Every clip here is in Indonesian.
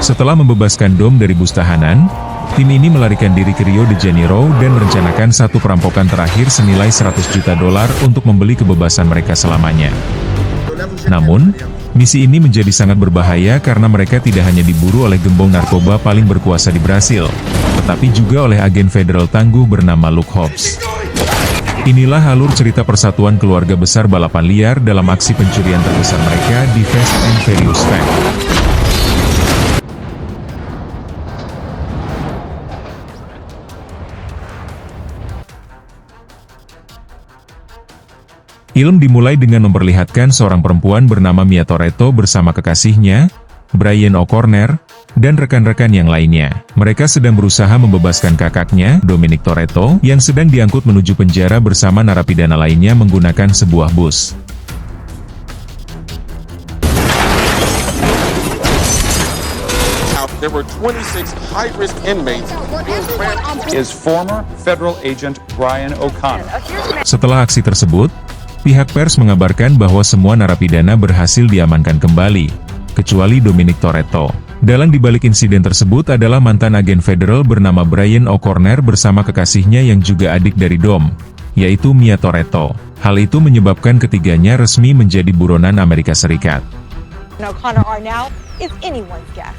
Setelah membebaskan Dom dari bus tahanan, tim ini melarikan diri ke Rio de Janeiro dan merencanakan satu perampokan terakhir senilai 100 juta dolar untuk membeli kebebasan mereka selamanya. Namun, misi ini menjadi sangat berbahaya karena mereka tidak hanya diburu oleh gembong narkoba paling berkuasa di Brasil, tetapi juga oleh agen federal tangguh bernama Luke Hobbs. Inilah alur cerita persatuan keluarga besar balapan liar dalam aksi pencurian terbesar mereka di Fast and Furious Fact. Film dimulai dengan memperlihatkan seorang perempuan bernama Mia Toretto bersama kekasihnya, Brian O'Connor, dan rekan-rekan yang lainnya. Mereka sedang berusaha membebaskan kakaknya, Dominic Toretto, yang sedang diangkut menuju penjara bersama narapidana lainnya menggunakan sebuah bus. There were 26 high-risk inmates. Is former federal agent Brian O'Connor. Setelah aksi tersebut, pihak pers mengabarkan bahwa semua narapidana berhasil diamankan kembali, kecuali Dominic Toretto. Dalang dibalik insiden tersebut adalah mantan agen federal bernama Brian O'Connor bersama kekasihnya yang juga adik dari Dom, yaitu Mia Toretto. Hal itu menyebabkan ketiganya resmi menjadi buronan Amerika Serikat. O'Connor are now is anyone's guess.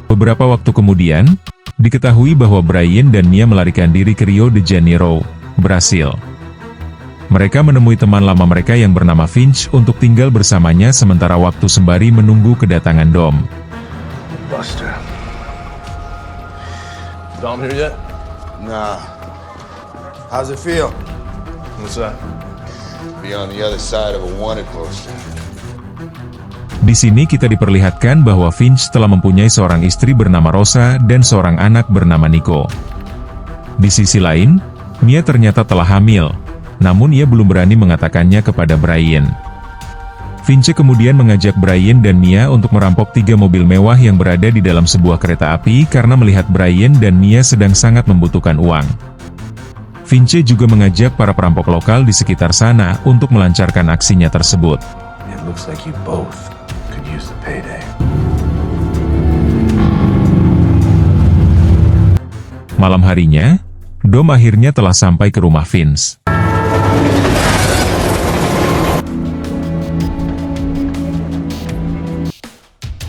Beberapa waktu kemudian, diketahui bahwa Brian dan Mia melarikan diri ke Rio de Janeiro, Brasil. Mereka menemui teman lama mereka yang bernama Finch untuk tinggal bersamanya sementara waktu sembari menunggu kedatangan Dom. Buster. Dom here yet? Nah. How's it feel? What's that? Be on the other side of a wanted poster. Di sini kita diperlihatkan bahwa Finch telah mempunyai seorang istri bernama Rosa dan seorang anak bernama Nico. Di sisi lain, Mia ternyata telah hamil, namun ia belum berani mengatakannya kepada Brian. Finch kemudian mengajak Brian dan Mia untuk merampok 3 mobil mewah yang berada di dalam sebuah kereta api karena melihat Brian dan Mia sedang sangat membutuhkan uang. Finch juga mengajak para perampok lokal di sekitar sana untuk melancarkan aksinya tersebut. It looks like you both could use the payday. Malam harinya, Dom akhirnya telah sampai ke rumah Vince.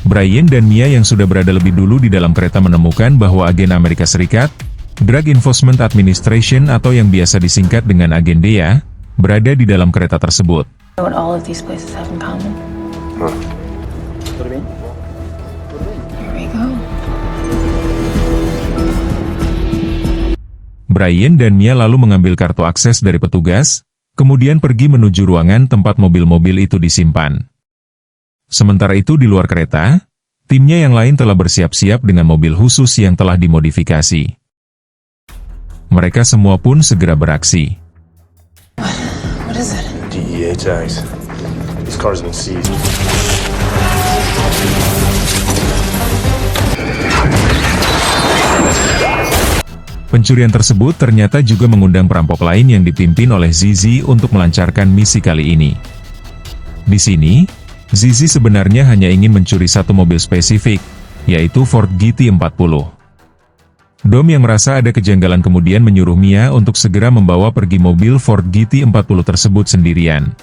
Brian dan Mia yang sudah berada lebih dulu di dalam kereta menemukan bahwa agen Amerika Serikat, Drug Enforcement Administration atau yang biasa disingkat dengan agen DEA, berada di dalam kereta tersebut. What all of these places have in common? Huh. Here we go. Brian dan Mia lalu mengambil kartu akses dari petugas, kemudian pergi menuju ruangan tempat mobil-mobil itu disimpan. Sementara itu di luar kereta, timnya yang lain telah bersiap-siap dengan mobil khusus yang telah dimodifikasi. Mereka semua pun segera beraksi. What is it? DEA tags. This car's been seized. Pencurian tersebut ternyata juga mengundang perampok lain yang dipimpin oleh Zizi untuk melancarkan misi kali ini. Di sini, Zizi sebenarnya hanya ingin mencuri satu mobil spesifik, yaitu Ford GT40. Dom yang merasa ada kejanggalan kemudian menyuruh Mia untuk segera membawa pergi mobil Ford GT40 tersebut sendirian.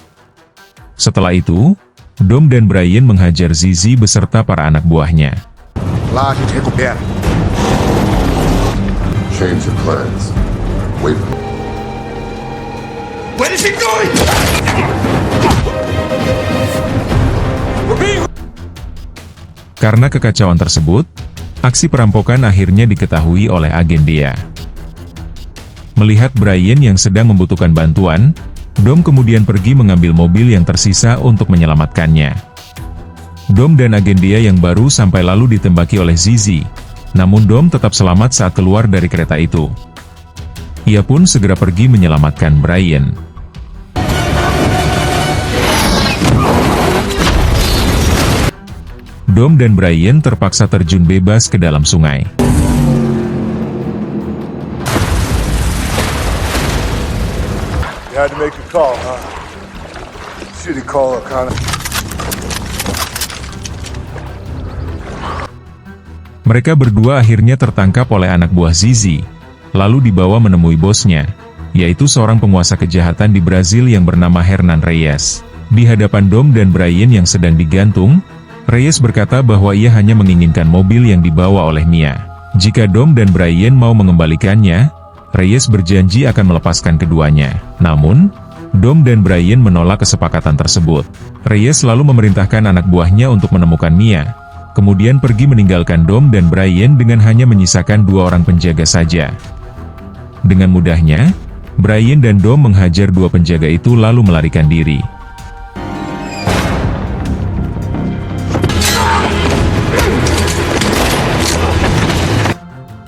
Setelah itu, Dom dan Brian menghajar Zizi beserta para anak buahnya. Change your plans. Wait. Where is he going? Karena kekacauan tersebut, aksi perampokan akhirnya diketahui oleh agen DEA. Melihat Brian yang sedang membutuhkan bantuan, Dom kemudian pergi mengambil mobil yang tersisa untuk menyelamatkannya. Dom dan agen DEA yang baru sampai lalu ditembaki oleh Zizi, namun Dom tetap selamat saat keluar dari kereta itu. Ia pun segera pergi menyelamatkan Brian. Dom dan Brian terpaksa terjun bebas ke dalam sungai. You had to make a call, huh? you to call O'Connor. Mereka berdua akhirnya tertangkap oleh anak buah Zizi, lalu dibawa menemui bosnya, yaitu seorang penguasa kejahatan di Brazil yang bernama Hernan Reyes. Di hadapan Dom dan Brian yang sedang digantung, Reyes berkata bahwa ia hanya menginginkan mobil yang dibawa oleh Mia. Jika Dom dan Brian mau mengembalikannya, Reyes berjanji akan melepaskan keduanya. Namun, Dom dan Brian menolak kesepakatan tersebut. Reyes lalu memerintahkan anak buahnya untuk menemukan Mia, kemudian pergi meninggalkan Dom dan Brian dengan hanya menyisakan 2 orang penjaga saja. Dengan mudahnya, Brian dan Dom menghajar 2 penjaga itu lalu melarikan diri.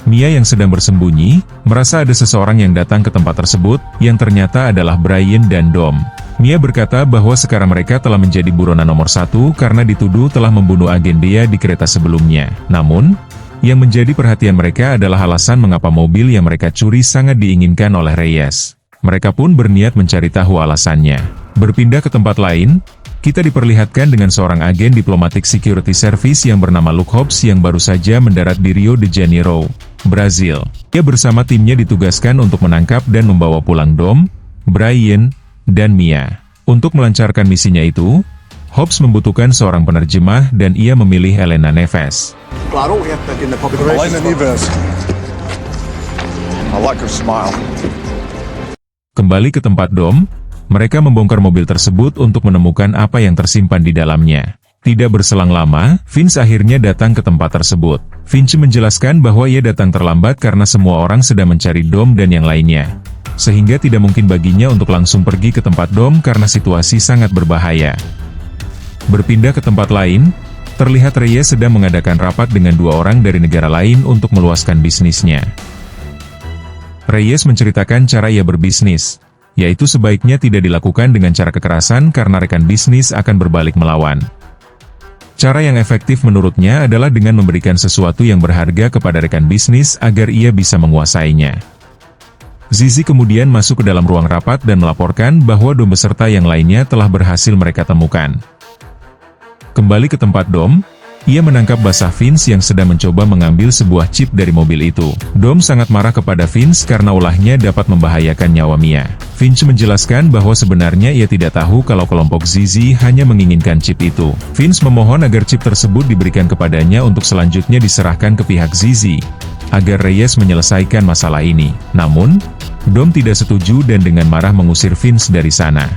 Mia yang sedang bersembunyi, merasa ada seseorang yang datang ke tempat tersebut, yang ternyata adalah Brian dan Dom. Mia berkata bahwa sekarang mereka telah menjadi buronan nomor 1 karena dituduh telah membunuh agen Dea di kereta sebelumnya. Namun, yang menjadi perhatian mereka adalah alasan mengapa mobil yang mereka curi sangat diinginkan oleh Reyes. Mereka pun berniat mencari tahu alasannya. Berpindah ke tempat lain, kita diperlihatkan dengan seorang agen diplomatic security service yang bernama Luke Hobbs yang baru saja mendarat di Rio de Janeiro, Brazil. Ia bersama timnya ditugaskan untuk menangkap dan membawa pulang Dom, Brian, dan Mia. Untuk melancarkan misinya itu, Hobbs membutuhkan seorang penerjemah dan ia memilih Elena Neves. Elena Neves. I like her smile. Kembali ke tempat Dom, mereka membongkar mobil tersebut untuk menemukan apa yang tersimpan di dalamnya. Tidak berselang lama, Vince akhirnya datang ke tempat tersebut. Vince menjelaskan bahwa ia datang terlambat karena semua orang sedang mencari Dom dan yang lainnya, sehingga tidak mungkin baginya untuk langsung pergi ke tempat Dom karena situasi sangat berbahaya. Berpindah ke tempat lain, terlihat Reyes sedang mengadakan rapat dengan 2 orang dari negara lain untuk meluaskan bisnisnya. Reyes menceritakan cara ia berbisnis, yaitu sebaiknya tidak dilakukan dengan cara kekerasan karena rekan bisnis akan berbalik melawan. Cara yang efektif menurutnya adalah dengan memberikan sesuatu yang berharga kepada rekan bisnis agar ia bisa menguasainya. Zizi kemudian masuk ke dalam ruang rapat dan melaporkan bahwa Dom beserta yang lainnya telah berhasil mereka temukan. Kembali ke tempat Dom, ia menangkap basah Vince yang sedang mencoba mengambil sebuah chip dari mobil itu. Dom sangat marah kepada Vince karena ulahnya dapat membahayakan nyawa Mia. Vince menjelaskan bahwa sebenarnya ia tidak tahu kalau kelompok Zizi hanya menginginkan chip itu. Vince memohon agar chip tersebut diberikan kepadanya untuk selanjutnya diserahkan ke pihak Zizi, agar Reyes menyelesaikan masalah ini. Namun, Dom tidak setuju dan dengan marah mengusir Vince dari sana.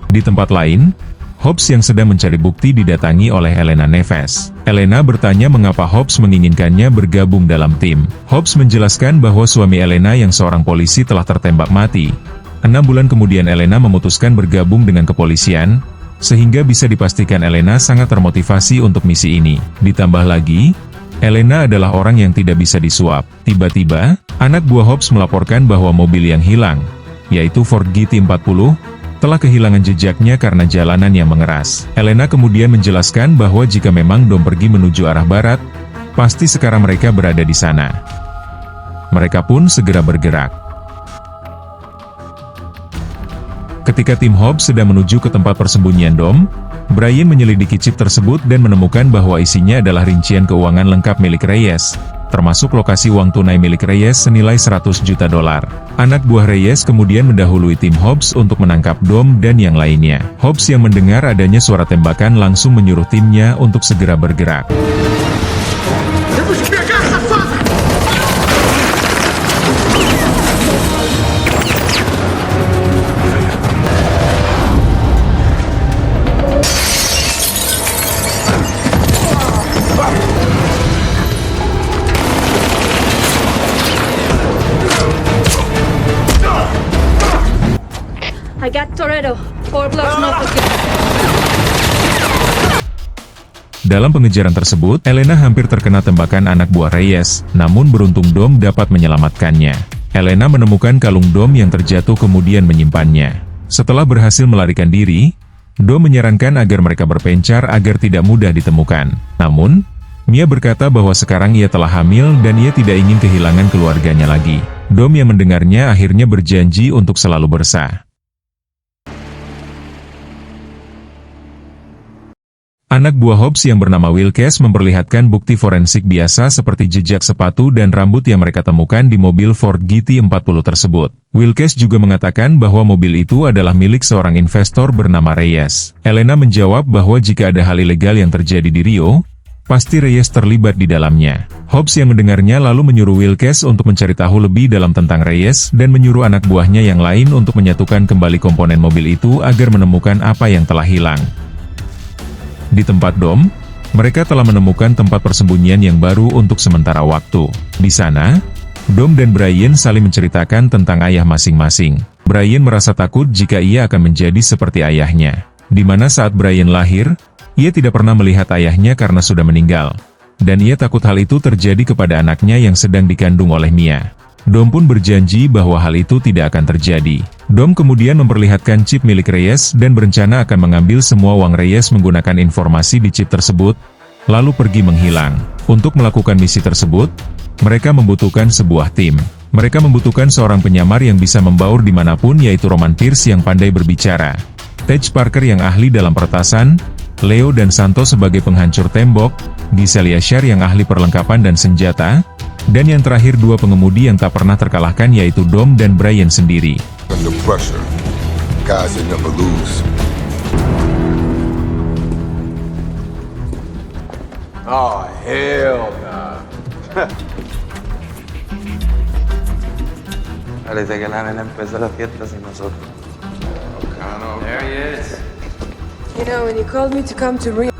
Di tempat lain, Hobbs yang sedang mencari bukti didatangi oleh Elena Neves. Elena bertanya mengapa Hobbs menginginkannya bergabung dalam tim. Hobbs menjelaskan bahwa suami Elena yang seorang polisi telah tertembak mati. 6 bulan kemudian Elena memutuskan bergabung dengan kepolisian, sehingga bisa dipastikan Elena sangat termotivasi untuk misi ini. Ditambah lagi, Elena adalah orang yang tidak bisa disuap. Tiba-tiba, anak buah Hobbs melaporkan bahwa mobil yang hilang, yaitu Ford GT40, telah kehilangan jejaknya karena jalanan yang mengeras. Elena kemudian menjelaskan bahwa jika memang Dom pergi menuju arah barat, pasti sekarang mereka berada di sana. Mereka pun segera bergerak. Ketika tim Hobbs sedang menuju ke tempat persembunyian Dom, Brian menyelidiki chip tersebut dan menemukan bahwa isinya adalah rincian keuangan lengkap milik Reyes, termasuk lokasi uang tunai milik Reyes senilai $100 juta. Anak buah Reyes kemudian mendahului tim Hobbs untuk menangkap Dom dan yang lainnya. Hobbs yang mendengar adanya suara tembakan langsung menyuruh timnya untuk segera bergerak. I got Toretto. 4 blocks north of here. Dalam pengejaran tersebut, Elena hampir terkena tembakan anak buah Reyes, namun beruntung Dom dapat menyelamatkannya. Elena menemukan kalung Dom yang terjatuh kemudian menyimpannya. Setelah berhasil melarikan diri, Dom menyarankan agar mereka berpencar agar tidak mudah ditemukan. Namun, Mia berkata bahwa sekarang ia telah hamil dan ia tidak ingin kehilangan keluarganya lagi. Dom yang mendengarnya akhirnya berjanji untuk selalu bersah. Anak buah Hobbs yang bernama Wilkes memperlihatkan bukti forensik biasa seperti jejak sepatu dan rambut yang mereka temukan di mobil Ford GT40 tersebut. Wilkes juga mengatakan bahwa mobil itu adalah milik seorang investor bernama Reyes. Elena menjawab bahwa jika ada hal ilegal yang terjadi di Rio, pasti Reyes terlibat di dalamnya. Hobbs yang mendengarnya lalu menyuruh Wilkes untuk mencari tahu lebih dalam tentang Reyes dan menyuruh anak buahnya yang lain untuk menyatukan kembali komponen mobil itu agar menemukan apa yang telah hilang. Di tempat Dom, mereka telah menemukan tempat persembunyian yang baru untuk sementara waktu. Di sana, Dom dan Brian saling menceritakan tentang ayah masing-masing. Brian merasa takut jika ia akan menjadi seperti ayahnya. Di mana saat Brian lahir, ia tidak pernah melihat ayahnya karena sudah meninggal. Dan ia takut hal itu terjadi kepada anaknya yang sedang dikandung oleh Mia. Dom pun berjanji bahwa hal itu tidak akan terjadi. Dom kemudian memperlihatkan chip milik Reyes dan berencana akan mengambil semua uang Reyes menggunakan informasi di chip tersebut, lalu pergi menghilang. Untuk melakukan misi tersebut, mereka membutuhkan sebuah tim. Mereka membutuhkan seorang penyamar yang bisa membaur dimanapun, yaitu Roman Pierce yang pandai berbicara, Tej Parker yang ahli dalam peretasan, Leo dan Santo sebagai penghancur tembok, Giselle Yashar yang ahli perlengkapan dan senjata, dan yang terakhir dua pengemudi yang tak pernah terkalahkan yaitu Dom dan Brian sendiri. Under pressure, guys that never lose. Oh, hell nah. Parece que la nena empezó la fiesta sin nosotros. There he is. You know, when you called me to come to Rio.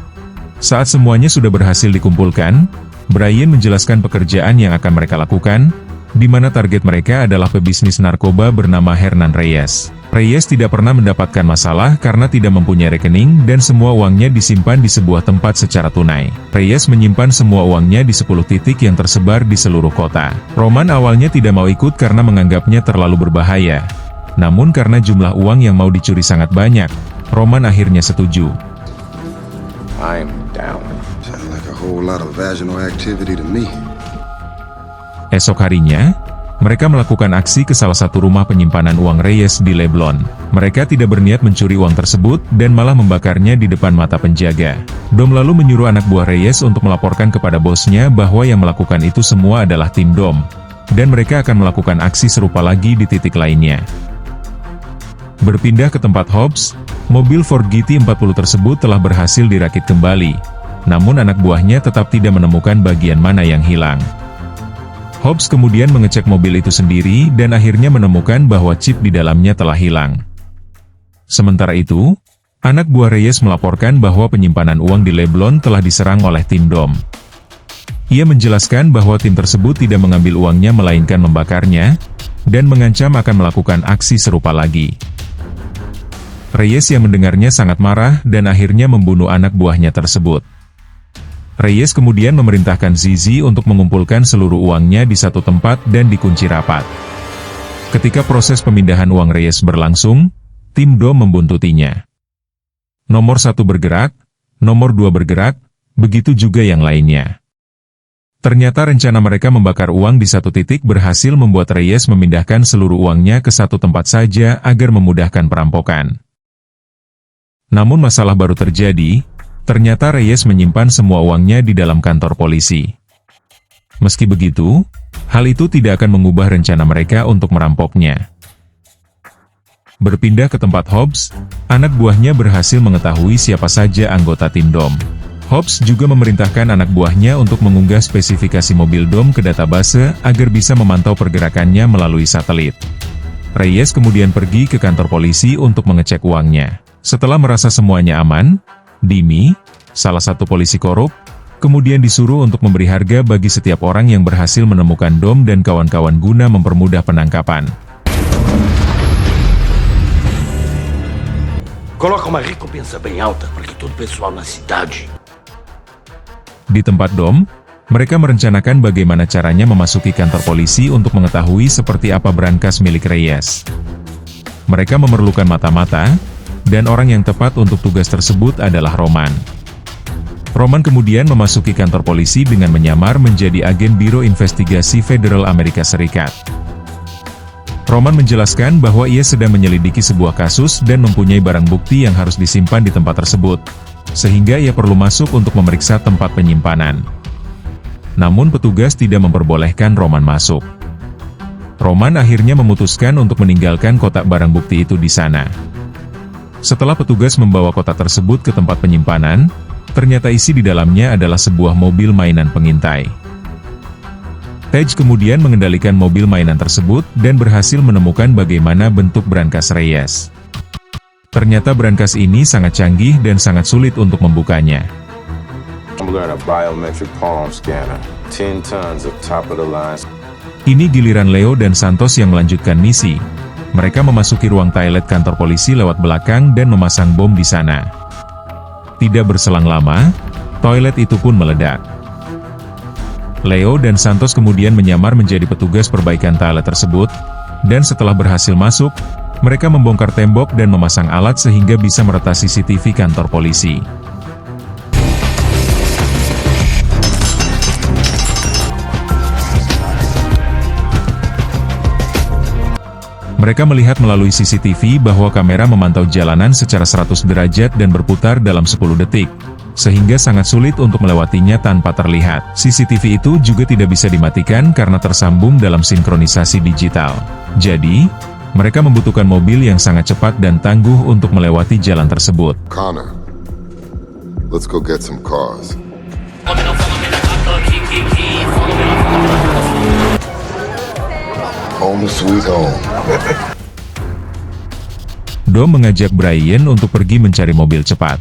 Saat semuanya sudah berhasil dikumpulkan, Brian menjelaskan pekerjaan yang akan mereka lakukan, di mana target mereka adalah pebisnis narkoba bernama Hernan Reyes. Reyes tidak pernah mendapatkan masalah karena tidak mempunyai rekening dan semua uangnya disimpan di sebuah tempat secara tunai. Reyes menyimpan semua uangnya di 10 titik yang tersebar di seluruh kota. Roman awalnya tidak mau ikut karena menganggapnya terlalu berbahaya. Namun karena jumlah uang yang mau dicuri sangat banyak, Roman akhirnya setuju. I'm down. Sounds like a whole lot of vaginal activity to me. Esok harinya, mereka melakukan aksi ke salah satu rumah penyimpanan uang Reyes di Leblon. Mereka tidak berniat mencuri uang tersebut dan malah membakarnya di depan mata penjaga. Dom lalu menyuruh anak buah Reyes untuk melaporkan kepada bosnya bahwa yang melakukan itu semua adalah tim Dom, dan mereka akan melakukan aksi serupa lagi di titik lainnya. Berpindah ke tempat Hobbs, mobil Ford GT40 tersebut telah berhasil dirakit kembali. Namun anak buahnya tetap tidak menemukan bagian mana yang hilang. Hobbs kemudian mengecek mobil itu sendiri dan akhirnya menemukan bahwa chip di dalamnya telah hilang. Sementara itu, anak buah Reyes melaporkan bahwa penyimpanan uang di Leblon telah diserang oleh tim Dom. Ia menjelaskan bahwa tim tersebut tidak mengambil uangnya melainkan membakarnya, dan mengancam akan melakukan aksi serupa lagi. Reyes yang mendengarnya sangat marah dan akhirnya membunuh anak buahnya tersebut. Reyes kemudian memerintahkan Zizi untuk mengumpulkan seluruh uangnya di satu tempat dan dikunci rapat. Ketika proses pemindahan uang Reyes berlangsung, tim Dom membuntutinya. Nomor 1 bergerak, nomor 2 bergerak, begitu juga yang lainnya. Ternyata rencana mereka membakar uang di satu titik berhasil membuat Reyes memindahkan seluruh uangnya ke satu tempat saja agar memudahkan perampokan. Namun masalah baru terjadi, ternyata Reyes menyimpan semua uangnya di dalam kantor polisi. Meski begitu, hal itu tidak akan mengubah rencana mereka untuk merampoknya. Berpindah ke tempat Hobbs, anak buahnya berhasil mengetahui siapa saja anggota tim Dom. Hobbs juga memerintahkan anak buahnya untuk mengunggah spesifikasi mobil Dom ke database agar bisa memantau pergerakannya melalui satelit. Reyes kemudian pergi ke kantor polisi untuk mengecek uangnya. Setelah merasa semuanya aman, Dimi, salah satu polisi korup, kemudian disuruh untuk memberi harga bagi setiap orang yang berhasil menemukan Dom dan kawan-kawan guna mempermudah penangkapan. Coloca uma recompensa bem alta para que todo o pessoal na cidade. Di tempat Dom, mereka merencanakan bagaimana caranya memasuki kantor polisi untuk mengetahui seperti apa brankas milik Reyes. Mereka memerlukan mata-mata, dan orang yang tepat untuk tugas tersebut adalah Roman. Roman kemudian memasuki kantor polisi dengan menyamar menjadi agen Biro Investigasi Federal Amerika Serikat. Roman menjelaskan bahwa ia sedang menyelidiki sebuah kasus dan mempunyai barang bukti yang harus disimpan di tempat tersebut. sehingga ia perlu masuk untuk memeriksa tempat penyimpanan. Namun petugas tidak memperbolehkan Roman masuk. Roman akhirnya memutuskan untuk meninggalkan kotak barang bukti itu di sana. Setelah petugas membawa kotak tersebut ke tempat penyimpanan, ternyata isi di dalamnya adalah sebuah mobil mainan pengintai. Tej kemudian mengendalikan mobil mainan tersebut dan berhasil menemukan bagaimana bentuk brankas Reyes. Ternyata brankas ini sangat canggih dan sangat sulit untuk membukanya. I'm looking at a biometric palm scanner. 10 tons of top of the line. Ini giliran Leo dan Santos yang melanjutkan misi. Mereka memasuki ruang toilet kantor polisi lewat belakang dan memasang bom di sana. Tidak berselang lama, toilet itu pun meledak. Leo dan Santos kemudian menyamar menjadi petugas perbaikan toilet tersebut, dan setelah berhasil masuk, mereka membongkar tembok dan memasang alat sehingga bisa meretas CCTV kantor polisi. Mereka melihat melalui CCTV bahwa kamera memantau jalanan secara 100 derajat dan berputar dalam 10 detik, sehingga sangat sulit untuk melewatinya tanpa terlihat. CCTV itu juga tidak bisa dimatikan karena tersambung dalam sinkronisasi digital. Jadi, mereka membutuhkan mobil yang sangat cepat dan tangguh untuk melewati jalan tersebut. Connor, let's go get some cars. Home sweet home. Dom mengajak Brian untuk pergi mencari mobil cepat.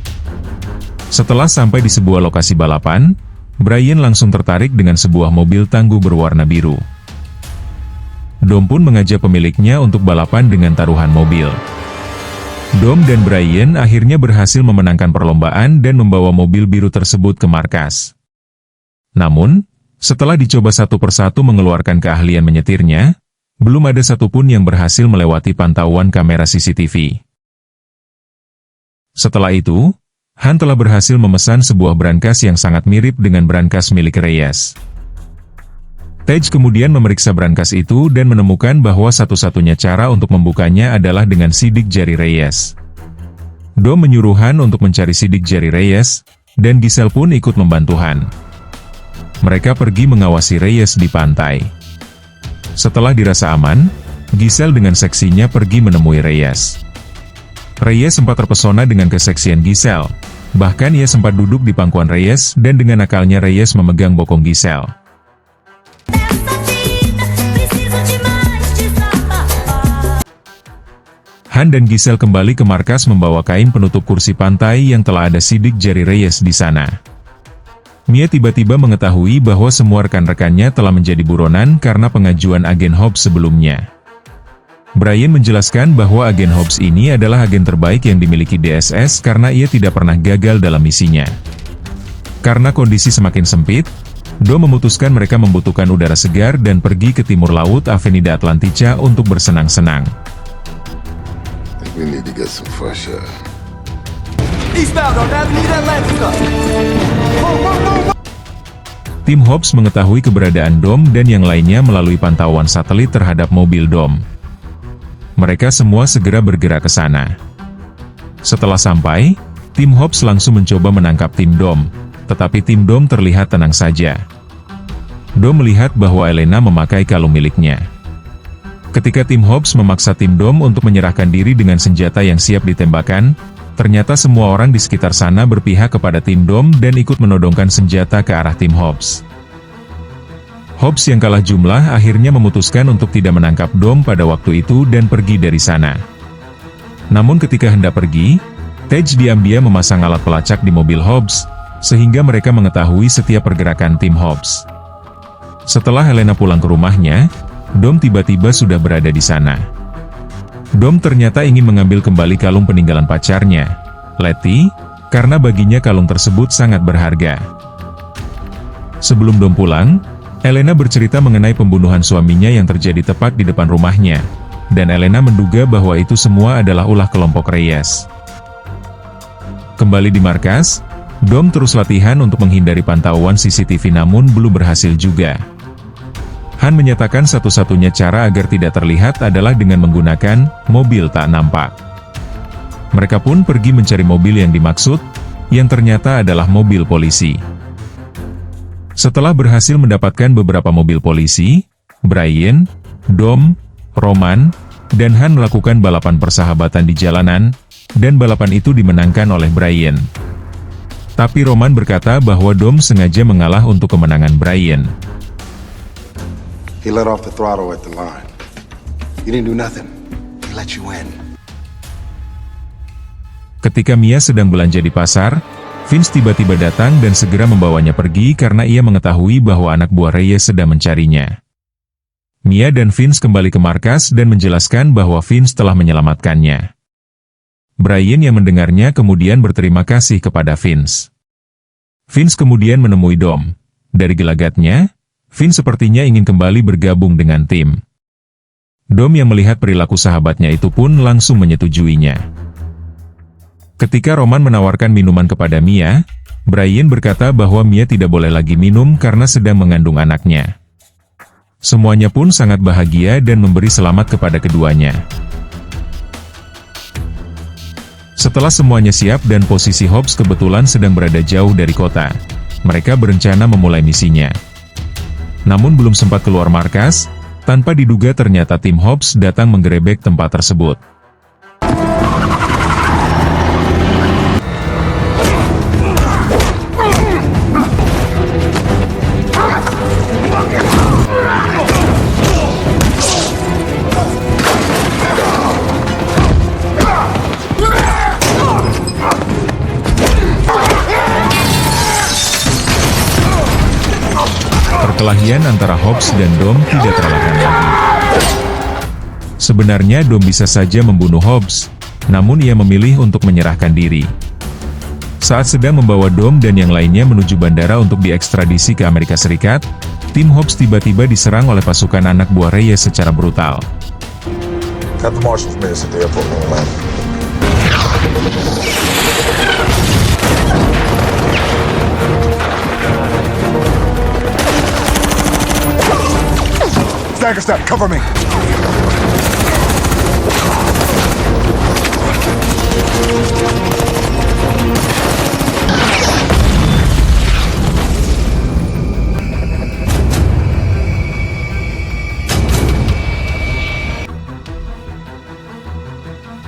Setelah sampai di sebuah lokasi balapan, Brian langsung tertarik dengan sebuah mobil tangguh berwarna biru. Dom pun mengajak pemiliknya untuk balapan dengan taruhan mobil. Dom dan Brian akhirnya berhasil memenangkan perlombaan dan membawa mobil biru tersebut ke markas. Namun, setelah dicoba satu persatu mengeluarkan keahlian menyetirnya, belum ada satupun yang berhasil melewati pantauan kamera CCTV. Setelah itu, Han telah berhasil memesan sebuah brankas yang sangat mirip dengan brankas milik Reyes. Tej kemudian memeriksa brankas itu dan menemukan bahwa satu-satunya cara untuk membukanya adalah dengan sidik jari Reyes. Dom menyuruh Han untuk mencari sidik jari Reyes, dan Giselle pun ikut membantu Han. Mereka pergi mengawasi Reyes di pantai. Setelah dirasa aman, Giselle dengan seksinya pergi menemui Reyes. Reyes sempat terpesona dengan keseksian Giselle. Bahkan ia sempat duduk di pangkuan Reyes dan dengan akalnya Reyes memegang bokong Giselle. Han dan Giselle kembali ke markas membawa kain penutup kursi pantai yang telah ada sidik jari Reyes di sana. Mia tiba-tiba mengetahui bahwa semua rekan-rekannya telah menjadi buronan karena pengajuan agen Hobbs sebelumnya. Brian menjelaskan bahwa agen Hobbs ini adalah agen terbaik yang dimiliki DSS karena ia tidak pernah gagal dalam misinya. Karena kondisi semakin sempit, Dom memutuskan mereka membutuhkan udara segar dan pergi ke timur laut Avenida Atlantica untuk bersenang-senang. We need to get some fresh air. Tim Hobbs mengetahui keberadaan Dom dan yang lainnya melalui pantauan satelit terhadap mobil Dom. Mereka semua segera bergerak ke sana. Setelah sampai, tim Hobbs langsung mencoba menangkap tim Dom, tetapi tim Dom terlihat tenang saja. Dom melihat bahwa Elena memakai kalung miliknya. Ketika tim Hobbs memaksa tim Dom untuk menyerahkan diri dengan senjata yang siap ditembakkan, ternyata semua orang di sekitar sana berpihak kepada tim Dom dan ikut menodongkan senjata ke arah tim Hobbs. Hobbs yang kalah jumlah akhirnya memutuskan untuk tidak menangkap Dom pada waktu itu dan pergi dari sana. Namun ketika hendak pergi, Tej diam-diam memasang alat pelacak di mobil Hobbs, sehingga mereka mengetahui setiap pergerakan tim Hobbs. Setelah Helena pulang ke rumahnya, Dom tiba-tiba sudah berada di sana. Dom ternyata ingin mengambil kembali kalung peninggalan pacarnya, Letty, karena baginya kalung tersebut sangat berharga. Sebelum Dom pulang, Elena bercerita mengenai pembunuhan suaminya yang terjadi tepat di depan rumahnya, dan Elena menduga bahwa itu semua adalah ulah kelompok Reyes. Kembali di markas, Dom terus latihan untuk menghindari pantauan CCTV namun belum berhasil juga. Han menyatakan satu-satunya cara agar tidak terlihat adalah dengan menggunakan mobil tak nampak. Mereka pun pergi mencari mobil yang dimaksud, yang ternyata adalah mobil polisi. Setelah berhasil mendapatkan beberapa mobil polisi, Brian, Dom, Roman, dan Han melakukan balapan persahabatan di jalanan, dan balapan itu dimenangkan oleh Brian. Tapi Roman berkata bahwa Dom sengaja mengalah untuk kemenangan Brian. He let off the throttle at the line. You didn't do nothing. He let you in. Ketika Mia sedang belanja di pasar, Vince tiba-tiba datang dan segera membawanya pergi karena ia mengetahui bahwa anak buah Reyes sedang mencarinya. Mia dan Vince kembali ke markas dan menjelaskan bahwa Vince telah menyelamatkannya. Brian yang mendengarnya kemudian berterima kasih kepada Vince. Vince kemudian menemui Dom. Dari gelagatnya, Vince sepertinya ingin kembali bergabung dengan tim. Dom yang melihat perilaku sahabatnya itu pun langsung menyetujuinya. Ketika Roman menawarkan minuman kepada Mia, Brian berkata bahwa Mia tidak boleh lagi minum karena sedang mengandung anaknya. Semuanya pun sangat bahagia dan memberi selamat kepada keduanya. Setelah semuanya siap dan posisi Hobbs kebetulan sedang berada jauh dari kota, mereka berencana memulai misinya. Namun belum sempat keluar markas, tanpa diduga ternyata tim Hobbs datang menggerebek tempat tersebut. Perkelahian antara Hobbs dan Dom tidak terelakkan lagi. Sebenarnya Dom bisa saja membunuh Hobbs, namun ia memilih untuk menyerahkan diri. Saat sedang membawa Dom dan yang lainnya menuju bandara untuk diekstradisi ke Amerika Serikat, tim Hobbs tiba-tiba diserang oleh pasukan anak buah Reyes secara brutal. Have the marshals meet us at the airport when we land. Stagger step, cover me.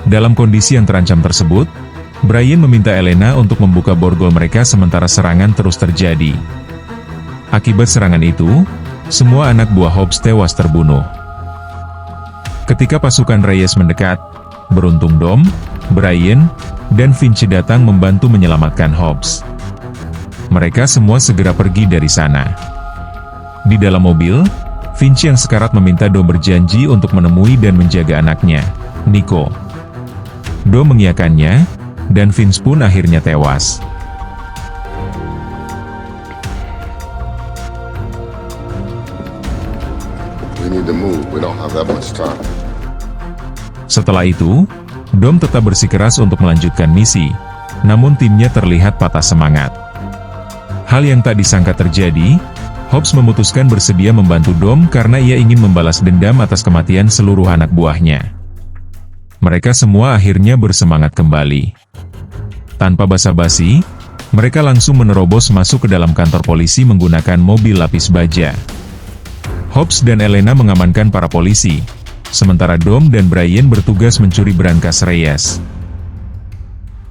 Dalam kondisi yang terancam tersebut, Brian meminta Elena untuk membuka borgol mereka sementara serangan terus terjadi. Akibat serangan itu, semua anak buah Hobbs tewas terbunuh. Ketika pasukan Reyes mendekat, beruntung Dom, Brian, dan Vince datang membantu menyelamatkan Hobbs. Mereka semua segera pergi dari sana. Di dalam mobil, Vince yang sekarat meminta Dom berjanji untuk menemui dan menjaga anaknya, Nico. Dom mengiyakannya, dan Vince pun akhirnya tewas. We need to move. We don't have that much time. Setelah itu, Dom tetap bersikeras untuk melanjutkan misi, namun timnya terlihat patah semangat. Hal yang tak disangka terjadi, Hobbs memutuskan bersedia membantu Dom karena ia ingin membalas dendam atas kematian seluruh anak buahnya. Mereka semua akhirnya bersemangat kembali. Tanpa basa-basi, mereka langsung menerobos masuk ke dalam kantor polisi menggunakan mobil lapis baja. Hobbs dan Elena mengamankan para polisi, sementara Dom dan Brian bertugas mencuri brankas Reyes.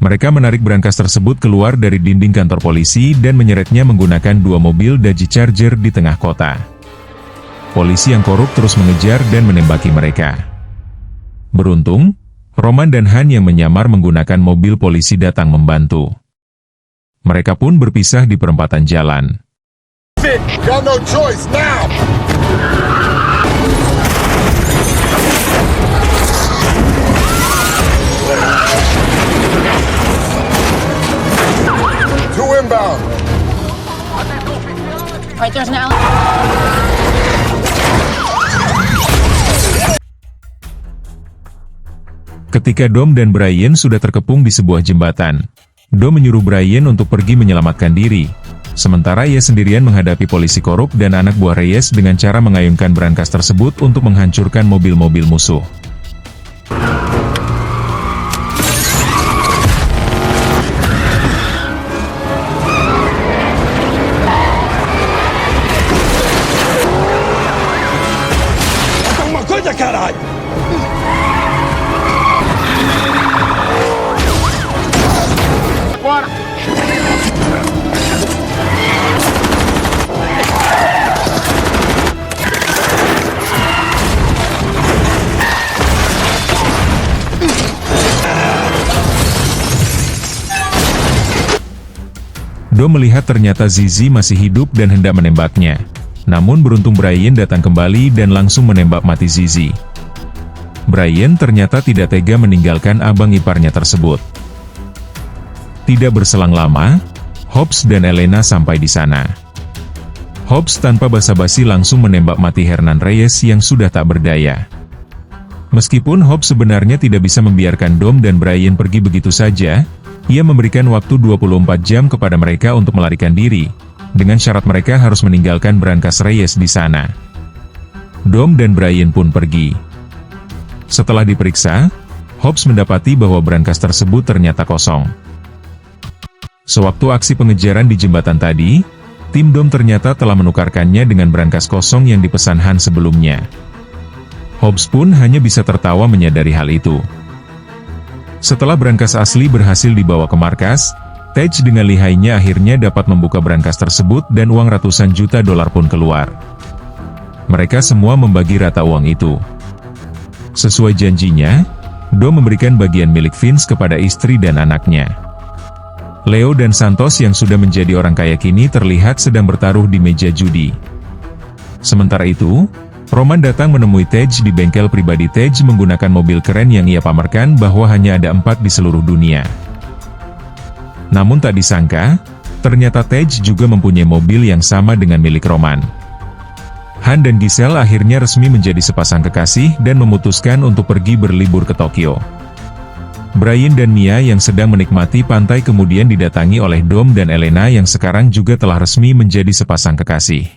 Mereka menarik brankas tersebut keluar dari dinding kantor polisi dan menyeretnya menggunakan dua mobil Dodge Charger di tengah kota. Polisi yang korup terus mengejar dan menembaki mereka. Beruntung, Roman dan Han yang menyamar menggunakan mobil polisi datang membantu. Mereka pun berpisah di perempatan jalan. Got no choice now. Two inbound. Right, there's an alley. Ketika Dom dan Brian sudah terkepung di sebuah jembatan, Dom menyuruh Brian untuk pergi menyelamatkan diri, sementara ia sendirian menghadapi polisi korup dan anak buah Reyes dengan cara mengayunkan brankas tersebut untuk menghancurkan mobil-mobil musuh. doida, caralho! Dom melihat ternyata Zizi masih hidup dan hendak menembaknya. Namun beruntung Brian datang kembali dan langsung menembak mati Zizi. Brian ternyata tidak tega meninggalkan abang iparnya tersebut. Tidak berselang lama, Hobbs dan Elena sampai di sana. Hobbs tanpa basa-basi langsung menembak mati Hernan Reyes yang sudah tak berdaya. Meskipun Hobbs sebenarnya tidak bisa membiarkan Dom dan Brian pergi begitu saja, ia memberikan waktu 24 jam kepada mereka untuk melarikan diri, dengan syarat mereka harus meninggalkan brankas Reyes di sana. Dom dan Brian pun pergi. Setelah diperiksa, Hobbs mendapati bahwa brankas tersebut ternyata kosong. Sewaktu aksi pengejaran di jembatan tadi, tim Dom ternyata telah menukarkannya dengan brankas kosong yang dipesan Han sebelumnya. Hobbs pun hanya bisa tertawa menyadari hal itu. Setelah brankas asli berhasil dibawa ke markas, Tej dengan lihainya akhirnya dapat membuka brankas tersebut dan uang ratusan juta dolar pun keluar. Mereka semua membagi rata uang itu. Sesuai janjinya, Dom memberikan bagian milik Vince kepada istri dan anaknya. Leo dan Santos yang sudah menjadi orang kaya kini terlihat sedang bertaruh di meja judi. Sementara itu, Roman datang menemui Tej di bengkel pribadi Tej menggunakan mobil keren yang ia pamerkan bahwa hanya ada 4 di seluruh dunia. Namun tak disangka, ternyata Tej juga mempunyai mobil yang sama dengan milik Roman. Han dan Giselle akhirnya resmi menjadi sepasang kekasih dan memutuskan untuk pergi berlibur ke Tokyo. Brian dan Mia yang sedang menikmati pantai kemudian didatangi oleh Dom dan Elena yang sekarang juga telah resmi menjadi sepasang kekasih.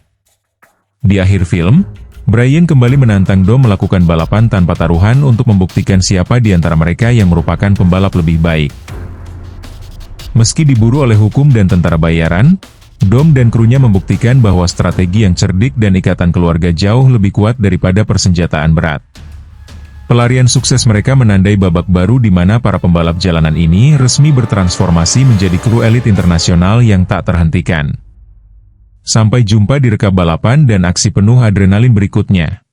Di akhir film, Brian kembali menantang Dom melakukan balapan tanpa taruhan untuk membuktikan siapa di antara mereka yang merupakan pembalap lebih baik. Meski diburu oleh hukum dan tentara bayaran, Dom dan krunya membuktikan bahwa strategi yang cerdik dan ikatan keluarga jauh lebih kuat daripada persenjataan berat. Pelarian sukses mereka menandai babak baru di mana para pembalap jalanan ini resmi bertransformasi menjadi kru elit internasional yang tak terhentikan. Sampai jumpa di rekap balapan dan aksi penuh adrenalin berikutnya.